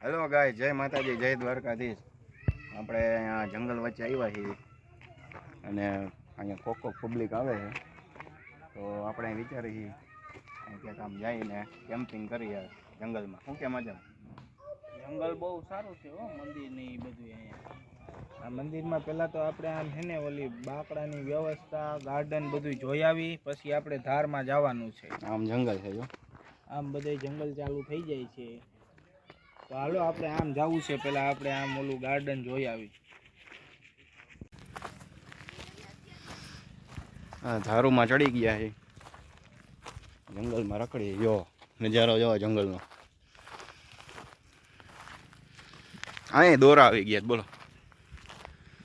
Hello ગાય, જય માતાજી, જય દ્વારકાધીશ. આપણે અહીંયા જંગલ વચ્ચે આવ્યા છીએ અને અહીંયા કોક પબ્લિક આવે છે, તો આપણે વિચારીએ ક્યાંક આમ જઈને કેમ્પિંગ કરીએ જંગલમાં. શું કે મજા? જંગલ બહુ સારું છે હો, મંદિર ને એ બધું અહીંયા. આ મંદિરમાં પહેલાં તો આપણે આમ છે ને ઓલી બાકડાની વ્યવસ્થા, ગાર્ડન બધું જોઈ આવી, પછી આપણે ધારમાં જવાનું છે. આમ જંગલ છે જો, આમ બધે જંગલ ચાલુ થઈ જાય છે. તો હાલો આપણે આમ જવું છે, પહેલાં આપણે આમ ઓલું ગાર્ડન જોઈ આવી. હા, ધારુમાં ચડી ગયા છે, જંગલમાં રખડી. જો નજારો જો જંગલનો. અહીંયા દોરા આવી ગયા, બોલો.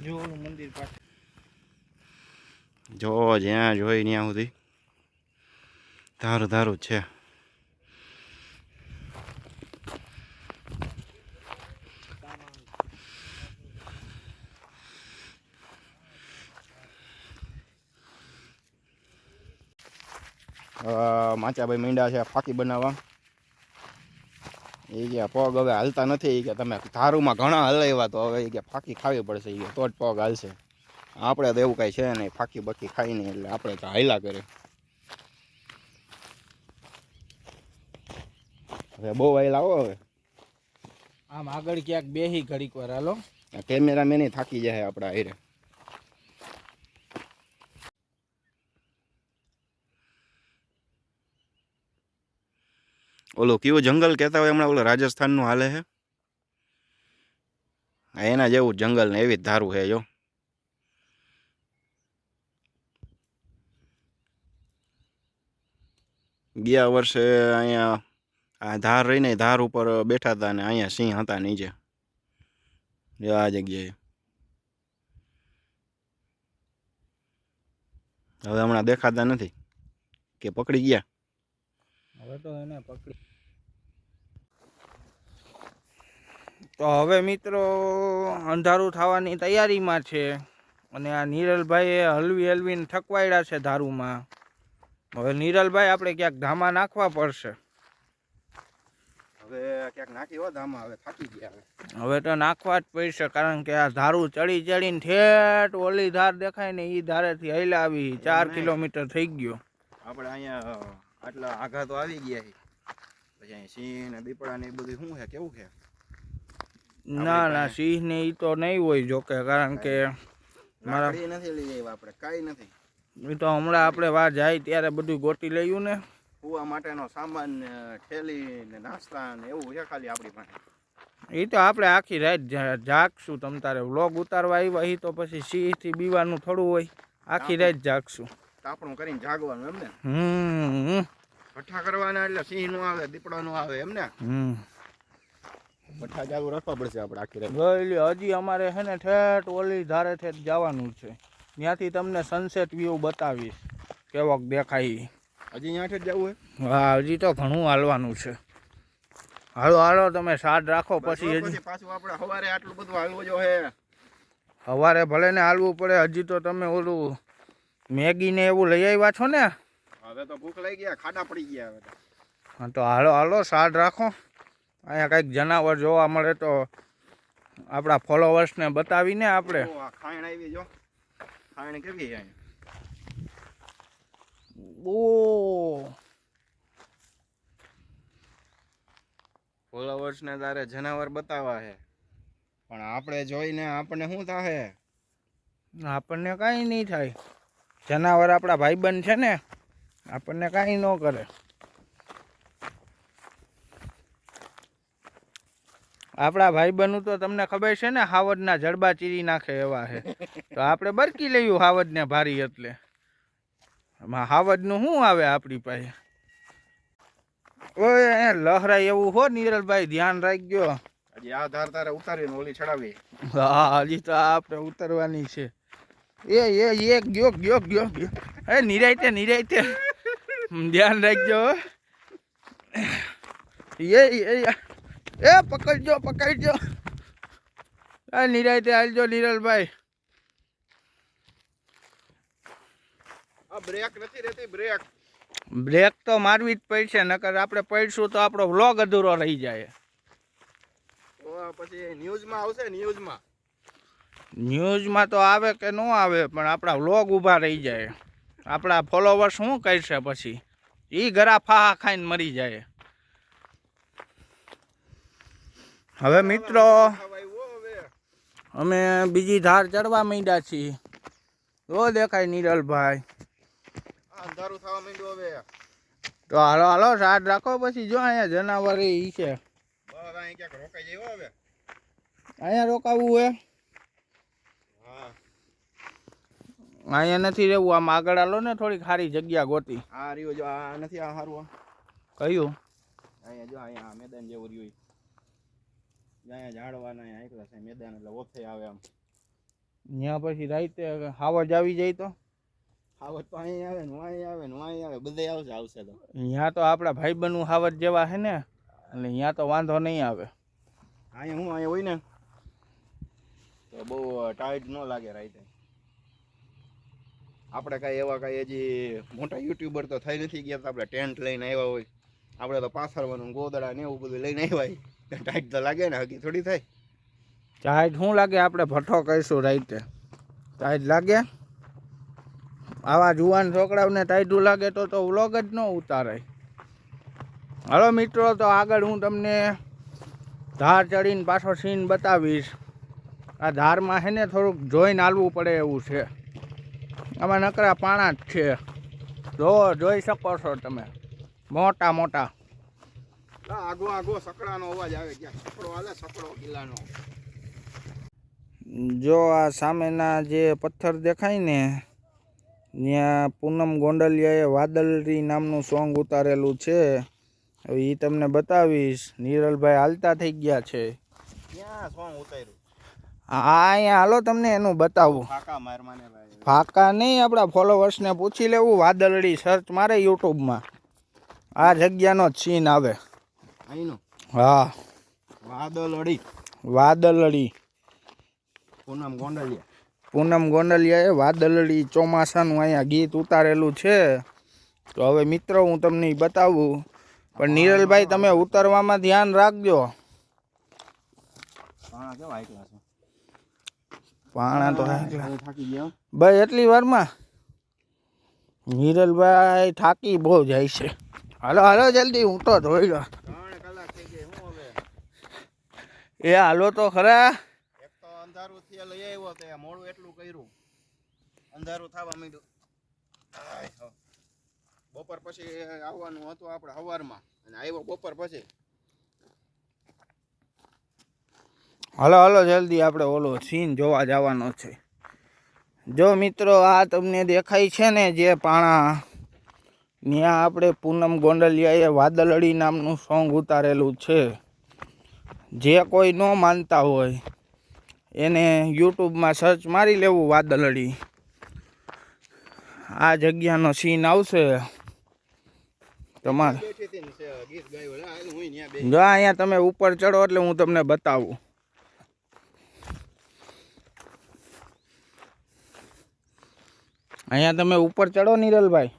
જો ઓલું મંદિર પાછળ જો જ્યાં જોઈ ત્યાં સુધી ધારું ધારું જ છે. માચાભાઈ મીંડા છે ફાકી બનાવવા. એ કે પગ હવે હાલતા નથી, કે તમે ધારુમાં ઘણા હલાવ્યા તો હવે કે ફાકી ખાવી પડશે, એ તો જ પગ હાલશે. આપણે તો એવું કાંઈ છે નહીં, ફાકી બકી ખાઈ નહીં, એટલે આપણે તો હાયલા કરે. હવે બહુ હાયલા આવો. હવે આમ આગળ ક્યાંક બેહી ઘડીક વાર હાલો. કેમેરામેન થાકી જાય આપણા હારે. ઓલો કેવું જંગલ કહેતા હોય હમણાં, ઓલો રાજસ્થાનનું હાલે છે, એના જેવું જંગલ ને એવી જ ધારું છે જો. ગયા વર્ષે અહીંયા આ ધાર રહીને ધાર ઉપર બેઠા હતા ને અહીંયા સિંહ હતા નીચે, આ જગ્યાએ. હવે હમણાં દેખાતા નથી, કે પકડી ગયા. હવે તો એને પકડી. તો હવે મિત્રો અંધારું થવાની તૈયારીમાં છે, અને આ નિરલભાઈએ હલવી હલવીને ઠકવાડ્યા છે ધારુમાં. હવે નિરલભાઈ આપણે ક્યાંક ધામા નાખવા પડશે. હવે ક્યાંક નાખી હો ધામા, હવે થાકી ગયા. હવે તો નાખવા જ પડશે, કારણ કે આ ધારું ચડી ચડીને ઠેઠ ઓલી ધાર દેખાય ને એ ધારેથી હૈલા આવી 4 કિલોમીટર થઈ ગયો. આપણે અહીંયા આટલા આઘાતો આવી ગયા છે, પછી અહીં સિંહ ને દીપડા ને એ બધું શું છે, કેવું છે? ના ના, સિંહ ને ઈ તો નહીં હોય જોકે, કારણ કે મારા નથી લઈ આવ્યા આપણે, કાંઈ નથી. એ તો હમણાં આપણે વાર જાય ત્યારે બધું ગોતી લઈએ ને. કૂવા માટેનો સામાન ને ઠેલી ને નાસ્તા ને એવું છે ખાલી આપણી પાસે. એ તો આપણે આખી રાત જાગશું. તમ તારે વ્લોગ ઉતારવા આવ્યા એ તો પછી સિંહથી બીવાનું થોડું હોય, આખી રાત જાગશું. તાપણું કરીને જાગવાનું એમ ને? ભઠ્ઠા કરવાના, એટલે સિંહ નું આવે, દીપડા નું આવે એમ ને? ભઠ્ઠા ચાલુ રાખવા પડશે આપણે આખી રાત. હજી અમારે છે ને ઠેઠ ઓલી ધારે ઠેઠ જવાનું છે, ત્યાંથી તમને સનસેટ વ્યૂ બતાવીશ કેવોક દેખાય. હજી ત્યાં ઠેઠ જવું હે? હા, હજી તો ઘણું હાલવાનું છે. હાલો હાલો, તમે સાડ રાખો. પછી પાછું આપણે સવારે આટલું બધું હાલવું જો હે. સવારે ભલે ને હાલવું પડે. હજી તો તમે ઓલું મેગી ને એવું લઈ આવ્યા છો ને? હવે તો ભૂખ લાગી ગયા, ખાડા પડી ગયા હવે. હા તો હાલો હાલો, સાડ રાખો. અહીંયા કંઈક જનાવર જોવા મળે તો આપણા ફોલોવર્સને બતાવીને આપણે. ખાણ આવી જો, ખાણ કેવી છે? ઓ ફોલોવર્સ ને તારે જનાવર બતાવવા છે, પણ આપણે જોઈને આપણને શું થાય? આપણને કાંઈ નહીં થાય. જનાવર આપણા ભાઈબંધ છે ને, આપણને કાંઈ ન કરે. આપણા ભાઈબંધ તો તમને ખબર છે ને, હાવજના જડબા ચીરી નાખે એવા છે. તો આપણે બરકી લઈએ હાવજને ભારી, એટલે એમાં હાવજનું શું આવે આપણી પાસે? ઓય લહરાય એવું હો નિરલભાઈ, ધ્યાન રાખજો. હજી આ ધાર તારે ઉતારીને ઓલી ચડાવી. હા, હજી તો આપણે ઉતરવાની છે. એ ગયો ગયો ગયો ગયો. એ નિરાયતે નિરાયતે ધ્યાન રાખજો. એ પકડજો પકડજો. એ નિરાયતે હાલજો નિરલભાઈ. આ બ્રેક નથી રહેતી, બ્રેક. બ્રેક તો મારવી જ પડશે, નકર આપણે પડશું તો આપણો વ્લોગ અધૂરો રહી જાય. તો પછી ન્યૂઝમાં આવશે. ન્યૂઝમાં તો આવે કે ન આવે, પણ આપણા વ્લોગ ઊભા રહી જાય. આપણા ફોલોવર્સ શું કરશે પછી? એ ગરા ફાહા ખાઈને મરી જાય. હવે મિત્રો અમે બીજી ધાર ચડવા માંડ્યા છીએ. જો દેખાય નીરલભાઈ. અંધારું થવા માંડ્યું હવે. તો હાલો હાલો સાથ રાખો. પછી જો અહીંયા જનાવર ઈ છે. બસ અહીં ક્યાંક રોકાઈ જઈએ હવે. અહીંયા રોકાવું હે? હા, અહીંયા નથી રહેવું. આમ આગળ હાલો ને, થોડીક સારી જગ્યા ગોતી. આ રહ્યું જો. આ નથી, આ સારું. કયું? અહીંયા જો, અહીંયા મેદાન જેવું રહ્યું. અહીંયા ઝાડવાના અહીંયા એકલા છે મેદાન, એટલે ઓછે આવે આમ. ત્યાં પછી રાતે હાવજ આવી જાય તો હાવજ તો અહીં આવે ને અહીં આવે ને અહીં આવે, બધે આવશે તો. ત્યાં તો આપણા ભાઈબંધનું હાવજ જેવા છે ને, એટલે ત્યાં તો વાંધો નહીં આવે. અહીંયા હોય ને તો બહુ ટાઈટ ન લાગે રાતે. આપણે કાંઈ એવા કાંઈ હજી મોટા યુટ્યુબર તો થઈ નથી ગયા. આપણે ટેન્ટ લઈને આવ્યા હોય. આપણે તો પાથરવાનું ગોદડા ને એવું બધું લઈને આવ્યા. ટાઈટ તો લાગે ને, હકી થોડી થાય. ટાઈટ શું લાગે? આપણે ભઠ્ઠો કહીશું રાતે. ટાઈટ લાગે? આવા જુવાન છોકરાઓને ટાઈટું લાગે તો વ્લોગ જ ન ઉતારાય. હાલો મિત્રો, તો આગળ હું તમને ધાર ચડીને પાછો સીન બતાવીશ. આ ધારમાં છે ને થોડુંક જોઈને હાલવું પડે એવું છે. આમાં નકરા પાણા જ છે. જોઈ શકો છો તમે, મોટા મોટા. આગો સકડાનો અવાજ આવે. ક્યાં સકડો હાલે? સકડો ગિલ્લાનો. જો આ સામેના જે પથ્થર દેખાય ને, ત્યાં પૂનમ ગોંડલિયાએ વાદળી નામનું સોંગ ઉતારેલું છે. હવે એ તમને બતાવીશ. નીરલભાઈ હાલતા થઈ ગયા છે. ક્યાં સોંગ ઉતાર્યું? અહીંયા હાલો, તમને એનું બતાવું. ફાકા માર માને ભાઈ. ફાકા નહીં, આપણા ફોલોવર્સને પૂછી લેવું. વાદળી સર્ચ મારે યુટ્યુબમાં, આ જગ્યાનો જ સીન આવે. અહીંનો? હા, વાદળી. પૂનમ ગોંડલિયાએ વાદળી ચોમાસાનું અહીંયા ગીત ઉતારેલું છે. તો હવે મિત્રો હું તમને બતાવું, પણ નીરલભાઈ તમે ઉતરવામાં ધ્યાન રાખજો. પાણા કેવા એકલા છે? પાણા તો થાકી ગયા ભાઈ એટલી વારમાં. નીરલભાઈ થાકી બહુ જાય છે. હાલો હાલો જલ્દી, હું તો ધોઈ લો. 3 કલાક થઈ ગઈ. હું હવે એ હાલો તો ખરા. એક તો અંધારું થી લઈ આવ્યો તે મોડું એટલું કર્યું. અંધારું થવા માંડ્યું. બપોર પછી આવવાનું હતું આપણે સવારમાં, અને આવ્યો બપોર પછી. હાલો હાલો જલ્દી, આપણે ઓલો સીન જોવા જવાનો છે. જો મિત્રો, આ તમને દેખાય છે ને જે પાણા, ત્યાં આપણે પૂનમ ગોંડલિયાએ વાદળી નામનું સોંગ ઉતારેલું છે. જે કોઈ ન માનતા હોય એને યુટ્યુબમાં સર્ચ મારી લેવું વાદળી. આ જગ્યાનો સીન આવશે તમારે. જો અહીંયા તમે ઉપર ચડો એટલે હું તમને બતાવું. અહીંયા તમે ઉપર ચડો નીરલભાઈ.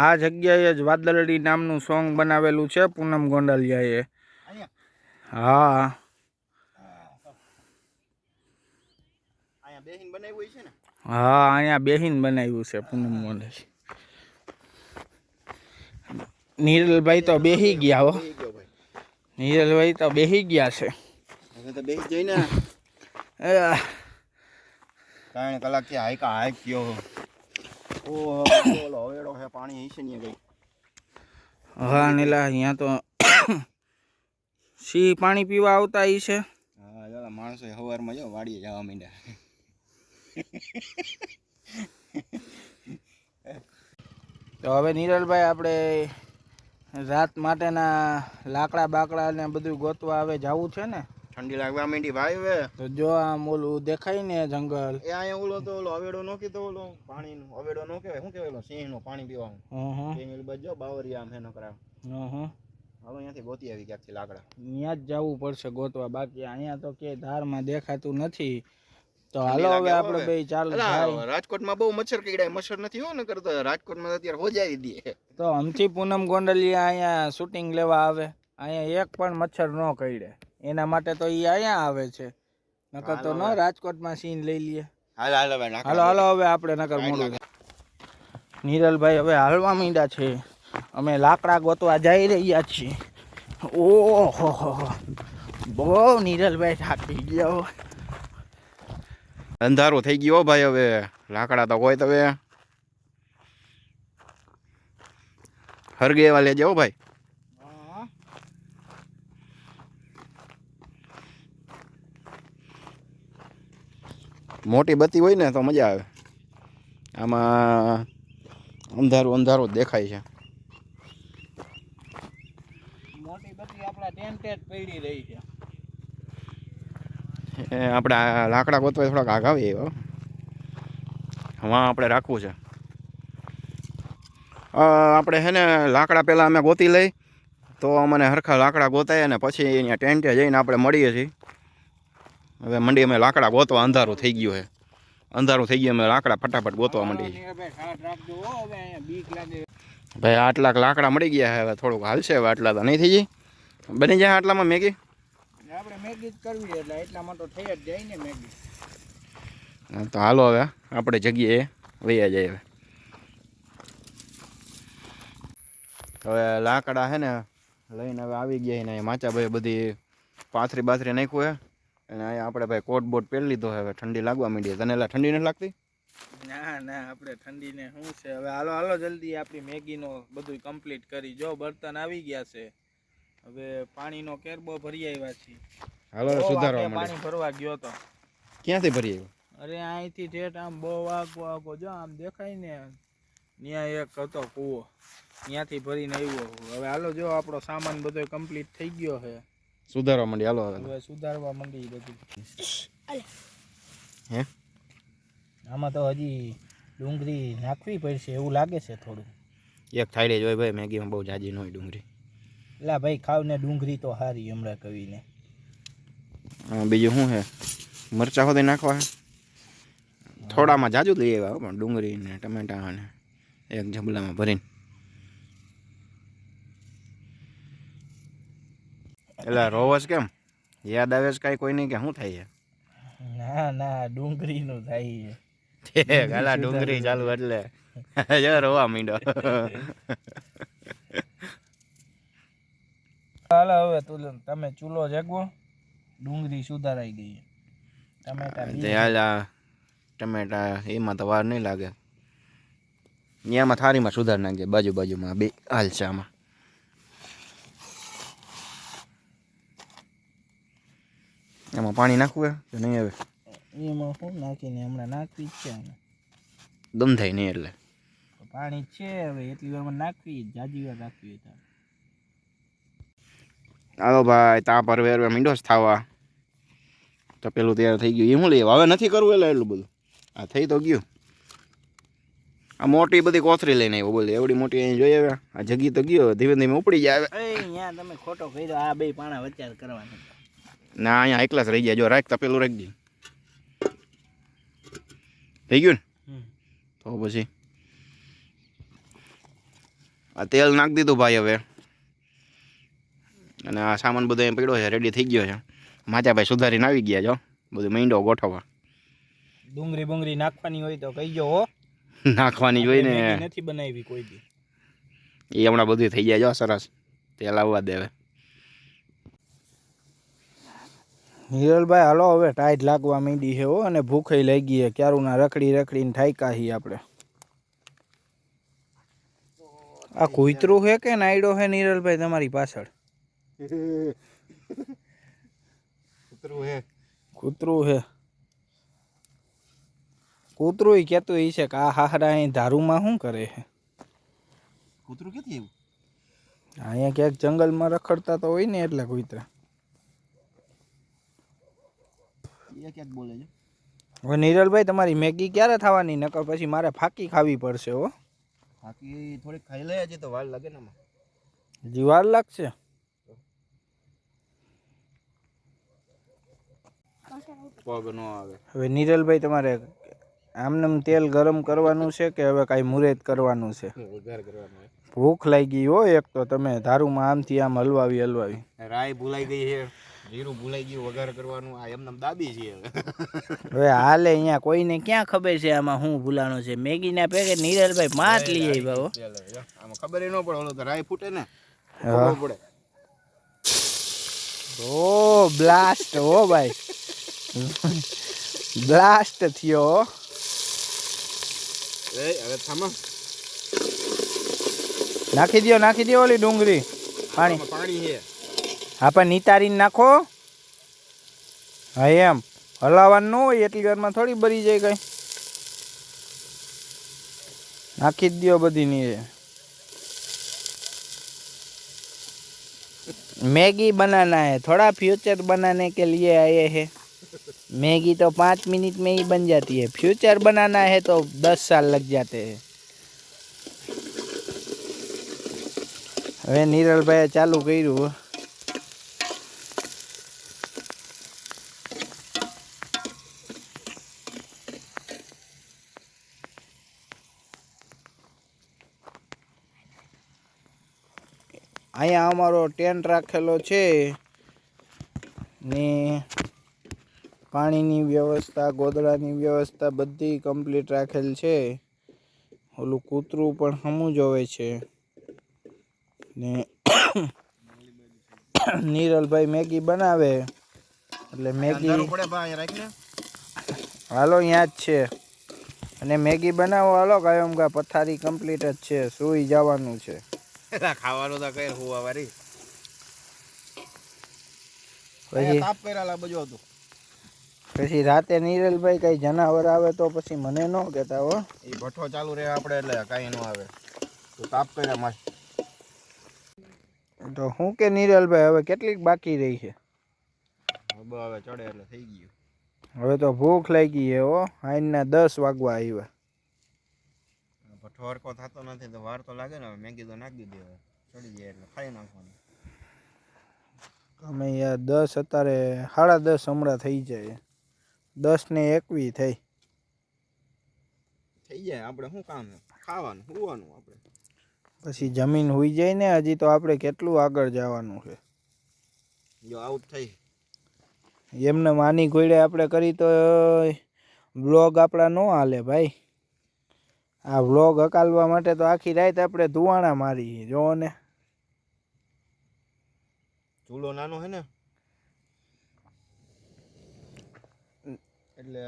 આ જગ્યાએ જ વાદળી નામનું સોંગ બનાવેલું છે પૂનમ ગોંડલિયાએ. હા, હા, અહીંયા બેહીન બનાવ્યું છે પૂનમ ગોંડલિયા. નીરલભાઈ તો બેહી ગયા હો. નીરલભાઈ તો બેહી ગયા છે. બેસી જઈને 3 કલાક થી હાઈક ગયો. હવેડો હે પાણી હશે ને કઈ. હા નીલા, અહીંયા તો સિંહ પાણી પીવા આવતા ઈ છે. હા, જરા માણસો સવારમાં જો વાડીએ જવા માંડ્યા. તો હવે નીરલભાઈ આપણે રાત માટેના લાકડા બાકડા ને બધું ગોતવા હવે જવું છે ને. ઠંડી લાગવા માંડી ભાઈ. હવે તો જો આમ ઓલું દેખાય ને જંગલ, એ અહીંયા ઓલો તો ઓલો હવેડો નો કીધો, ઓલો પાણી નો હવેડો નો કહેવાય, શું કહેવાય, સિંહ નું પાણી પીવાનું. સિંહ બજો બાવરિયા આમ હેનો કરાવ. હવે અહીંયાથી ગોતી આવી ક્યાંકથી લાકડા. ત્યાં જ જવું પડશે ગોતવા. બાકી અહીંયા તો કે ધારમાં દેખાતું નથી. તો હાલો ઠંડી હવે લાગે હો આપણે હવે. બે ચાલુ અલા, થાય. રાજકોટમાં બહુ મચ્છર કઈડા, મચ્છર નથી હો, ન કરતો રાજકોટમાં અત્યારે હોજાવી દે. તો અમથી પૂનમ ગોંડલિયા અહીંયા શૂટિંગ લેવા આવે, અહીંયા એક પણ મચ્છર ન કરડે, એના માટે તો એ અહીંયા આવે છે, નકર તો ન રાજકોટમાં સીન લઈ લઈએ. હાલ હાલ હવે નાખો. હાલો હાલો હવે આપણે નકર મોડું થાય. નીરલભાઈ હવે હાલવા માંડ્યા છે, અમે લાકડા ગોતવા જઈ રહ્યા છીએ. ઓહો, બહુ નીરલભાઈ થાકી ગયા હો. અંધારું થઈ ગયું હો ભાઈ, હવે લાકડા તો હોય તો હવે હરગે એવા લેજે હો ભાઈ. મોટી બત્તી હોય ને તો મજા આવે, આમાં અંધારું અંધારું જ દેખાય છે. મોટી બત્તી આપણા ટેન્ટ જ પડી રહી છે. આપણે લાકડા ગોતવા થોડાક આગાવી હો, હા આપણે રાખવું છે. આપણે હે ને લાકડા પહેલાં અમે ગોતી લઈ તો અમને હરખા લાકડા ગોતાય ને પછી અહીંયા ટેન્ટે જઈને આપણે મળીએ છીએ. હવે મંડી અમે લાકડા ગોતવા, અંધારું થઈ ગયું છે, અંધારું થઈ ગયું, અમે લાકડા ફટાફટ ગોતવા માંડીએ છીએ. ભાઈ આટલા લાકડા મળી ગયા છે, હવે થોડુંક હાલશે, હવે આટલા તો નહીં થઈ જાય. બની જાય આટલામાં મેગી? આપણે મેગી જ કરવી એટલે એટલામાં તો થઈ જ જાય ને મેગી. તો હાલો હવે આપણે જગ્યાએ વૈયા જાય. હવે લાકડા છે ને લઈને હવે આવી ગયા ને માચા ભાઈ બધી પાથરી બાથરી નાખ્યું છે, અને અહીંયા આપણે ભાઈ કોટ બોટ પહેરી લીધો છે. હવે ઠંડી લાગવા માંડી. તને એટલે ઠંડી નથી લાગતી? ના ના, આપણે ઠંડીને શું છે. હવે હાલો હાલો જલ્દી આપણી મેગીનો બધું કમ્પ્લીટ કરી. જો બર્તન આવી ગયા છે, હવે પાણીનો કેરબો ભરી આવ્યા છીએ. હાલો સુધારવા માંડે. પાણી ભરવા ગયો તો. ક્યાંથી ભરી આવ્યો? અરે અહીંથી ઠેઠ આમ બહુ વાગો જો આમ દેખાય ને, ત્યાં એક હતો કૂવો, ત્યાંથી ભરીને આવ્યો. હવે હાલો જો આપણો સામાન બધો કમ્પ્લીટ થઈ ગયો છે, સુધારવા માંડી. હાલો હવે સુધારવા માંડી બધું. હે આમાં તો હજી ડુંગળી નાખવી પડશે એવું લાગે છે થોડું. એક થાળી જ હોય ભાઈ, મેગીમાં બહુ જાજી ન હોય ડુંગળી. એટલે ભાઈ ખાવ ને ડુંગળી તો સારી હમણાં કવીને. બીજું શું છે? મરચાં સુધી નાખવા છે, થોડામાં જાજુ લઈ આવ્યા પણ ડુંગળી ને ટમેટા ને એક જબલામાં ભરીને. એટલે રોવસ કેમ યાદ આવે છે કાંઈ કોઈ નહીં કે શું થાય ના ના, ડુંગળીનું થાય છે? ગાલા ડુંગળી ચાલુ એટલે જો રોવા માંડ્યો. હાલો હવે તમે ચૂલો જગવો, ડુંગળી સુધારાઈ ગઈ. ટમેટા એમાં તો વાર નહીં લાગે, એમાં થાળીમાં સુધાર નાખજે, બાજુ બાજુમાં બે હાલશે. આમાં એમાં પાણી નાખવું કે નહીં? હવે એમાં શું નાખીને હમણાં નાખવી જ છે, દમ થાય નહીં એટલે પાણી છે. હવે એટલી વારમાં નાખવી, જાજી વાર રાખવી. હાલો ભાઈ, તાપ હરવે હરવે મીંડો જ થવા. તો પેલું તૈયાર થઈ ગયું. એ શું લઈએ? હવે નથી કરવું એટલે એટલું બધું. આ થઈ તો ગયું. આ મોટી બધી કોથરી લઈને આવ્યો, બોલે એવડી મોટી અહીં જોઈ આવ્યા. આ જગી તો ગયો, ધીમે ધીમે ઉપડી જાય. અહીંયા તમે ખોટો કહી દો, આ બે પાણા વચ્ચે કરવાના. ના, અહીંયા એકલા જ રહી ગયા. જો રાખતા પેલું રાખજે. થઈ ગયું ને? તો પછી આ તેલ નાખી દીધું ભાઈ હવે, અને આ સામાન બધો એમ પડ્યો છે, રેડી થઈ ગયો છે. માચા ભાઈ સુધારીને આવી ગયા. જો બધું મીંડો ગોઠવવા. ડુંગળી બુંગળી નાખવાની હોય તો કહીજો હો. નાખવાની જોઈ ને, નથી બનાવી કોઈ દી. એ હમણાં બધું થઈ જાય. જો સરસ તેલ આવવા દે. હવે હિરલભાઈ હાલો હવે ટાઈટ લાગવા માંડી છે હો, અને ભૂખે લઈ ગઈ. ક્યારુંના રખડી રખડીને થાક્યા છીએ આપણે. આ કૂતરું છે કે નાયડો છે નીરલભાઈ તમારી પાછળ? કૂતરું છે. કૂતરું કેતું એ છે કે આ હાહરા અહીં ધારુમાં શું કરે છે? કૂતરું ક્યાંથી આવ્યું? અહીંયા ક્યાંક જંગલમાં રખડતા તો હોય ને એટલે કૂતરા. ક્યાંક બોલે છે. હવે નીરલભાઈ તમારી મેગી ક્યારે થવાની? નકર પછી મારે ફાકી ખાવી પડશે હો. ફાકી થોડીક ખાઈ લે, હજી તો વાર લાગે ને. હજી વાર લાગશે. પગ ન આવે. હવે નીરલભાઈ તમારે આમનેમ તેલ ગરમ કરવાનું છે કે હવે કાંઈ મુરેત કરવાનું છે? વઘાર કરવાનો. ભૂખ લાગી હો એક તો તમે ધારુમાં આમથી આમ હલવાવી. રાઈ ભૂલાઈ ગઈ છે, જીરું ભૂલાઈ ગયું, વઘાર કરવાનું. આ એમને દાબી છે હવે હાલે અહીંયા કોઈને ક્યાં ખબર છે આમાં શું ભૂલાણો છે? મેગીના પેકેટ નીરલભાઈ માત લઈ આવ્યા હો. આમાં ખબર ન પડે, ઓલો તો રાઈ ફૂટે ને હા. પડે. ઓ બ્લાસ્ટ હો ભાઈ, બ્લાસ્ટ થયો. હવે થામા નાખી દો ઓલી ડુંગળી. પાણી છે. હા પણ નિતારીને નાખો. હા એમ હલાવવાનું ન હોય એટલી વારમાં થોડી બરી જાય કઈ. નાખી જ દો બધી નીરે. मैगी बनाना है, थोड़ा फ्यूचर बनाने के लिए आए हैं। मैगी तो 5 मिनट में ही बन जाती है, फ्यूचर बनाना है तो 10 साल लग जाते हैं। હવે નીરલભાઈએ ચાલુ કર્યું. અહીંયા અમારો ટેન્ટ રાખેલો છે ને પાણીની વ્યવસ્થા, ગોદડાની વ્યવસ્થા બધી કમ્પ્લીટ રાખેલ છે. ઓલું કૂતરું પણ હમું જોવે છે ને નીરલભાઈ મેગી બનાવે એટલે મેગી હાલો અહીંયા જ છે. અને મેગી બનાવો હાલો કાયમ કા પથારી કમ્પ્લીટ જ છે, સુઈ જવાનું છે. ખાવાનું તો કઈ હોવા વારી પછી રાતે નીરલભાઈ કઈ જનાવર આવે તો પછી મને ન કહેતા હો. એ ભઠ્ઠો ચાલુ રહે આપણે એટલે કઈ ન આવે. તો તાપ કર્યા માં તો હું કે નીરલભાઈ હવે કેટલીક બાકી રહી છે? હવે ચડે એટલે થઈ ગયું. હવે તો ભૂખ લાગી છે હો. આઈના 10 વાગવા આવ્યા. ભઠ્ઠો હરકો થતો નથી તો વાર તો લાગે ને. હવે મેગી તો નાખી દીધી, હવે ચડી જાય એટલે ખાઈ નાખવાનું. અમે યાર 10 અત્યારે 10:30 હમણાં થઈ જાય. 10 ને 21 થઈ જાય. આપણે શું કામ છે? ખાવાનું, સુવાનું. આપણે પછી જમીન હોઈ જાય ને. હજી તો આપણે કેટલું આગળ જવાનું છે. જો આઉટ થઈ એમને માની ઘોડે આપણે કરી તો વ્લોગ આપણા ન હાલે ભાઈ. આ વ્લોગ હકાલવા માટે તો આખી રાત આપણે ધુવાણા મારી જોવો ને. ચૂલો નાનો હે ને એટલે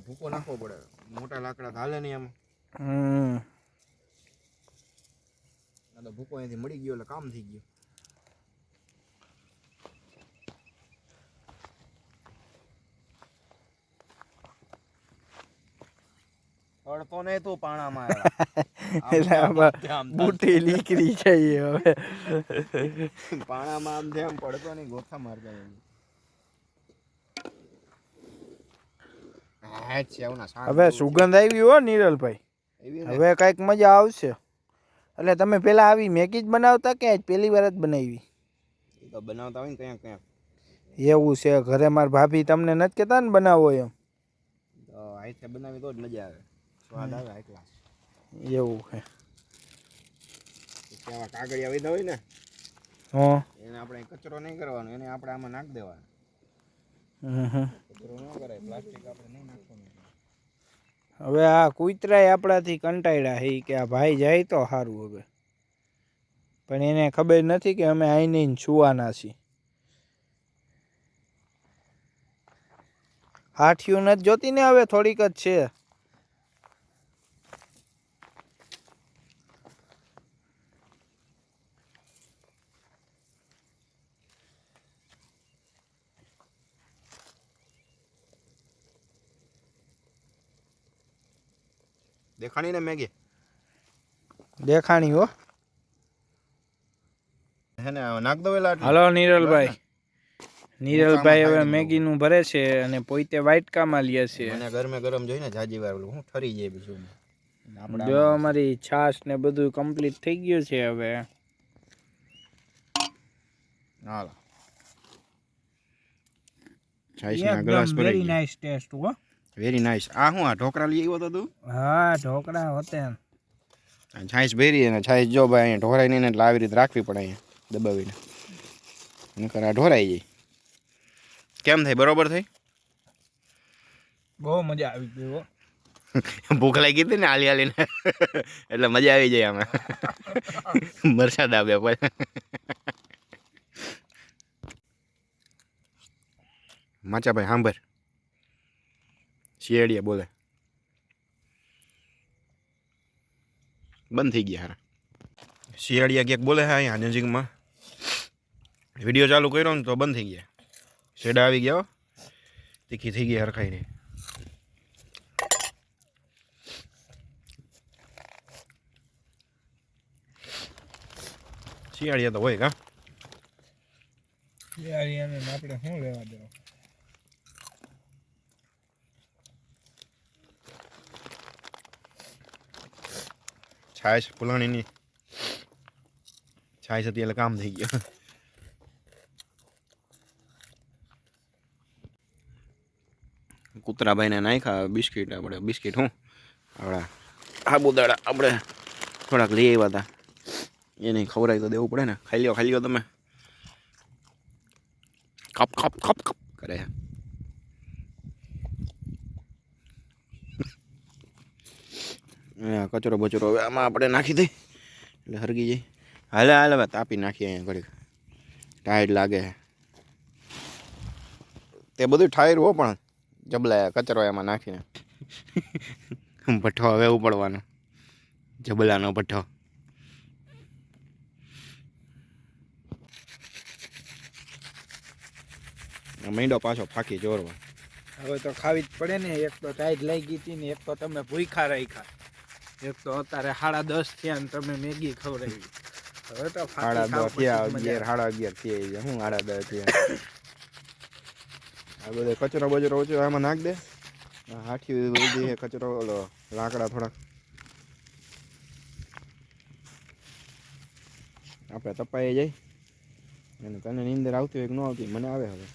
ભૂકો નાખવો પડે. મોટા લાકડા હાલે નહીં એમ. તો ભૂકો અહીંથી મળી ગયો એટલે કામ થઈ ગયું. પડતો નહીં તું પાણામાં. બુટી લીકરી છે હવે. પાણામાં આમ જેમ પડતો નહીં, ગોથા મારતા. હવે સુગંધ આવી હો નીરલભાઈ. હવે કઈક મજા આવશે. એટલે તમે પેલા આવી મેગી જ બનાવતા કે પહેલી વાર જ બનાવી? તો બનાવતા હોય ને ક્યાંક ક્યાંક. એવું છે? ઘરે માર ભાભી તમને નથી કહેતા ને બનાવો એમ? તો આઈથે બનાવી તો જ મજા આવે, સ્વાદ આવે હાઈ ક્લાસ. એવું છે. આવા કાગળિયા વિધા હોય ને એને આપણે કચરો નહીં કરવાનો, એને આપણે આમાં નાખી દેવાનો. કચરો ન કરાય, પ્લાસ્ટિક આપણે નહીં નાખવાનું. હવે આ કૂતરાય આપણાથી કંટાળ્યા છે કે આ ભાઈ જાય તો સારું. હવે પણ એને ખબર નથી કે અમે આઈને છુવાના છીએ. હાઠિયું નથી જોતી ને હવે થોડીક જ છે. દેખાણી ને મેગી દેખાણી હો. હે ને નાખ દો વેલા. હાલો નીરલભાઈ. નીરલભાઈ હવે મેગીનું ભરે છે અને પોતે વાટકામાં લે છે. અને ગરમે ગરમ જોઈને જાજી વાર હું ઠરી જાય બીજું. જો અમારી છાશ ને બધું કમ્પ્લીટ થઈ ગયું છે હવે. હાલો છાશના ગ્લાસ ભરાઈ વેરી ગયા. નાઇસ ટેસ્ટ હો. Very nice. આ હું આ ઢોકળા લઈ આવ્યો તો તું? હા ઢોકળા હોતે. છાશ ભરી અને છાશ જો ભાઈ અહીંયા ઢોરાય નહીં ને એટલે આવી રીતે રાખવી પડે અહીંયા દબાવીને, નકર આ ઢોરાઈ જાય. કેમ થાય? બરોબર થઈ? બહુ મજા આવી ગઈ હો. ભૂખ લાગી હતી ને હાલી હાલીને એટલે મજા આવી જાય આમાં. વરસાદ આવ્યા પછી માચાભાઈ સાંભર શિયાળિયા બોલે બંધ થઈ ગયા. હારા શિયાળિયા ક્યાંક બોલે હા અહીંયા નજીકમાં. વિડીયો ચાલુ કર્યો ને તો બંધ થઈ ગયા. શેડા આવી ગયા હો. તીખી થઈ ગઈ હરખાઈને. શિયાળિયા તો હોય કા. શિયાળિયાને આપણે શું લેવા દેવા. છાશ ફુલાણીની છાશ હતી એટલે કામ થઈ ગયું. કૂતરાભાઈને નાખ્યા બિસ્કિટ. આપણે બિસ્કિટ હું આપણા સાબુદાણા આપણે થોડાક લઈ આવ્યા હતા. એને ખવડાવી તો દેવું પડે ને. ખાઈ લ્યો તમે. કપ કપ કપ કપ કરે. કચરો બચરો હવે આમાં આપણે નાખી દઈ એટલે હરગી જાય. હાલે હવે તાપી નાખીએ અહીંયા ઘડીક. ટાઈટ લાગે તે બધું ઠાયર હો પણ જબલા કચરો એમાં નાખીને ભઠ્ઠો હવે ઉપાડવાનો. જબલાનો ભઠ્ઠો. મીંડો પાછો ફાંકી જોરવા. હવે તો ખાવી જ પડે ને. એક તો ટાઈટ લઈ ગઈ હતી ને એક તો તમે ભૂખ્યા રાખ્યા. એક તો અત્યારે 10:30 થયા ને તમે મેગી ખવડાવી. હવે તો 10:30 થયા 11 થયા શું 10:30 થયા. આ બધો કચરો બચરો ઓછો આમાં નાખ દે. હાઠી બધી છે કચરો. ઓલો લાકડા થોડાક આપણે તપાઈ જાય. અને તને નીંદર આવતી હોય કે ન આવતી? મને આવે. હવે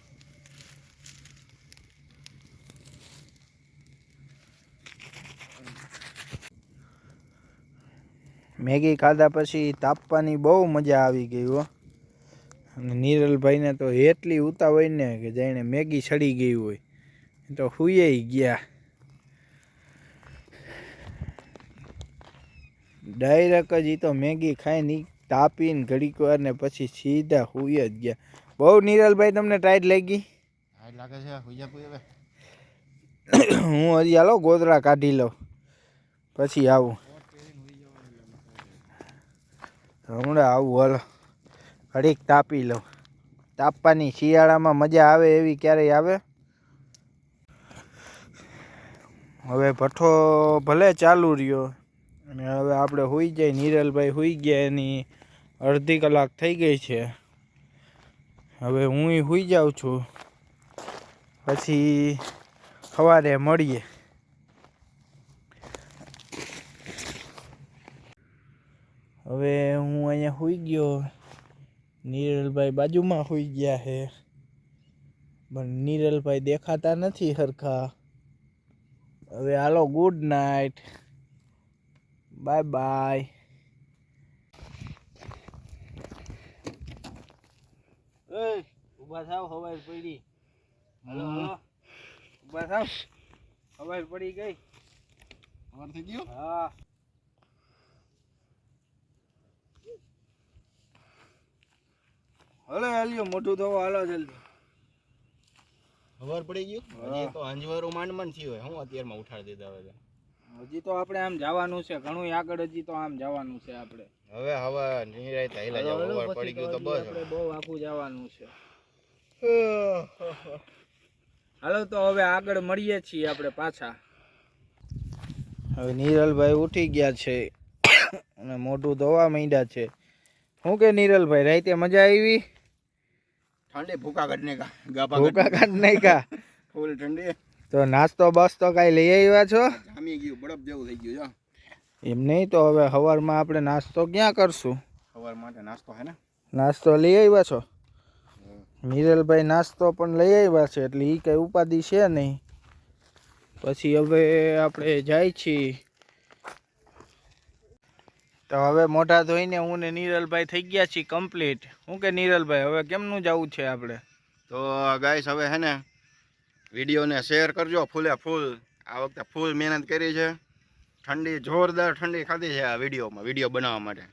મેગી ખાધા પછી તાપવાની બહુ મજા આવી ગઈ હો. અને નીરલભાઈને તો એટલી ઉતાવળ ને કે જાણે મેગી સડી ગઈ હોય તો હુઈ ગયા. ડાયરેક્ટ જ તો મેગી ખાઈને તાપીને ઘડીક વાર ને પછી સીધા હુઈ જ ગયા. બહુ નીરલભાઈ તમને ટાઈટ લાગી? લાગે છે હુઈ હવે. હું હજી હાલો ગોદડા કાઢી લઉં પછી આવું. હમણાં આવું હાલો ઘડીક તાપી લઉં. તાપવાની શિયાળામાં મજા આવે એવી ક્યારેય આવે? હવે ભઠ્ઠો ભલે ચાલુ રહ્યો અને હવે આપણે સૂઈ જાય. નીરલભાઈ સૂઈ ગયા. એની અડધી કલાક થઈ ગઈ છે. હવે હું સૂઈ જાઉં છું. પછી સવારે મળીએ. હવે હું અહીંયા સૂઈ ગયો. નીરલભાઈ બાજુમાં સૂઈ ગયા છે પણ નીરલભાઈ દેખાતા નથી સરખા. હવે હાલો ગુડ નાઇટ. Bye bye. ઊભા થાવ. હવાઈ પડી. હલો હલો ઊભા થાવ. હવાઈ પડી ગઈ. ખબર થઈ ગયો. હા હલો હાલ્યો મોટું થવો. હાલો જલ્દી. ખબર પડી ગયું. હજી તો અંજવારું માંડ થયું હોય. હું અત્યારમાં ઉઠાડી દીધા હવે. હજી તો આપણે આમ જવાનું છે ઘણું આગળ. હજી તો આમ જવાનું છે આપણે. હવે નિરાય થયેલા જાવ. ખબર પડી ગયું તો બસ. આપણે બહુ આખું જવાનું છે. હાલો તો હવે આગળ મળીએ છીએ આપણે પાછા. હવે નીરલભાઈ ઉઠી ગયા છે અને મોઢું ધોવા માંડ્યા છે. શું કે નીરલભાઈ રાતે મજા આવી? ઠંડી ભૂકા કાઢને કા ભૂકા કાઢ નહીં કા? ફૂલ ઠંડી. તો નાસ્તો બાસ્તો કાંઈ લઈ આવ્યા છો? જામી ગયું. બરફ જેવું થઈ ગયું. એમ નહીં તો હવે સવારમાં આપણે નાસ્તો ક્યાં કરશું? સવાર માટે નાસ્તો હે ને. નાસ્તો લઈ આવ્યા છો? નિરલભાઈ નાસ્તો પણ લઈ આવ્યા છે એટલે એ કંઈ ઉપાધિ છે નહીં. પછી હવે આપણે જાય છીએ. તો હવે મોઢા ધોઈને હું ને નિરલભાઈ થઈ ગયા છીએ કમ્પ્લીટ. શું કે નિરલભાઈ હવે કેમનું જવું છે આપણે? તો ગાઈસ હવે હે ને વિડીયોને શેર કરજો ફૂલે ફૂલ. આ વખતે ફૂલ મહેનત કરી છે. ઠંડી જોરદાર ઠંડી ખાધી છે આ વિડીયો બનાવવા માટે.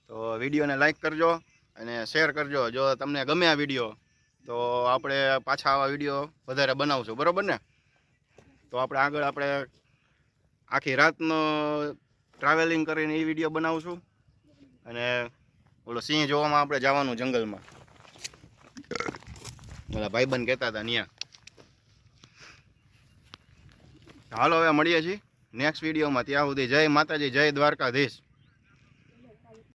તો વિડીયોને લાઈક કરજો અને શેર કરજો. જો તમને ગમે આ વિડીયો તો આપણે પાછા આવા વિડીયો વધારે બનાવશું, બરાબર ને? તો આપણે આખી રાતનો ટ્રાવેલિંગ કરીને એ વિડીયો બનાવશું. અને ઓલો સિંહ જોવામાં આપણે જવાનું જંગલમાં, ઓલા ભાઈબંધ કહેતા હતા ત્યાં. હાલો હવે મળીએ છીએ નેક્સ્ટ વિડીયોમાં. ત્યાં સુધી જય માતાજી, જય દ્વારકાધીશ.